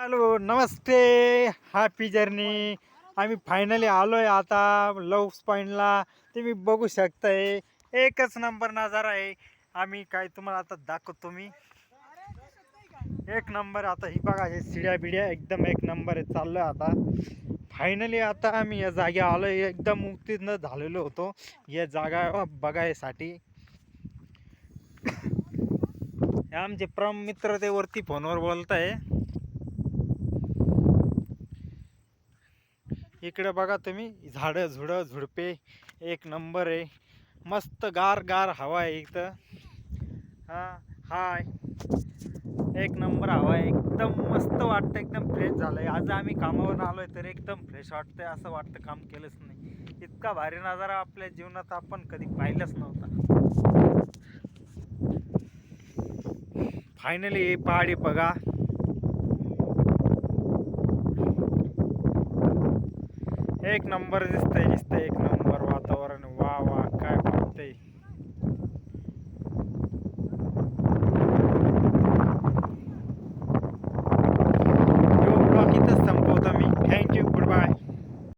Hello, नमस्ते. Happy journey. आम्ही finally आलोय आता लव्स पॉइंटला. तुम्ही बघू शकताय, एकच नंबर नजारा आहे. आम्ही काय तुम्हाला आता दाखवतो. मी एक नंबर. आता ही बघा, हे सिड्या बिड्या एकदम एक नंबर आहे. चाललोय आता फायनली. आता आम्ही या जागेवर आलोय. एकदम उत्तीर्ण झालेलो होतो या जागा बघायसाठी. हे आमचे प्रम मित्र ते वरती फोनवर बोलताय. इकडे बघा तुम्ही, झाडं झुडं झुडपे एक नंबर आहे. मस्त गार गार हवा आहे इथं. हाय, एक नंबर हवा आहे. एकदम मस्त वाटतं, एकदम फ्रेश झालंय. आज आम्ही कामावरून आलोय तर एकदम फ्रेश वाटतंय. असं वाटतं काम केलंच नाही. इतका भारी नजारा आपल्या जीवनात आपण कधी पाहिलाच नव्हता. फायनली ही पहाडी बघा. एक नंबर दिसतंय एक नंबर वातावरण. वा वा, काय वाटतंय.